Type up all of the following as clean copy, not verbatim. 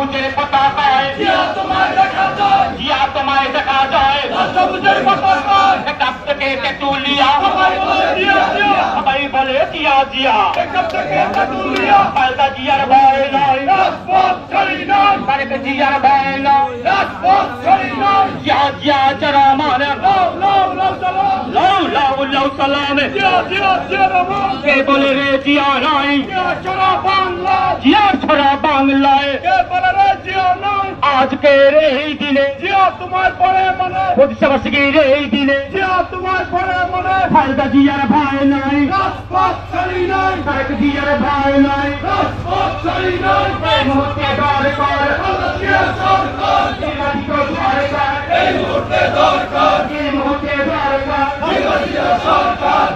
সবুজের পতাকায় জিয়া তোমায় দেখা যায় সবুজের পতাকায় থেকে তেতুলিয়া সবাই বলে জিয়া জিয়া খালেদা জিয়ার ভয় নয় তারেক জিয়ার ভয় নয় জিয়া জিয়া যারা মানে লাউ লাউ লাউ সালামে কে বলে রে জিয়া নাই জিয়া ছড়া বাংলায় আজকের এই দিনে জিয়া তোমার পরে মনে প্রতিষ্ঠাবার্ষিকীর এই দিনে জিয়া তোমার পরে মনে খালেদা জিয়ার ভয় নাই তারেক জিয়ার ভয় নাই এই মুহূর্তে দরকার এই মুহূর্তে দরকার এই মুহূর্তে দরকার সরকার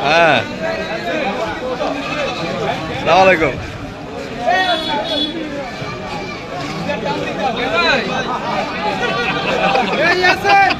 হ্যাঁ আসসালামু আলাইকুম ইয়াসিন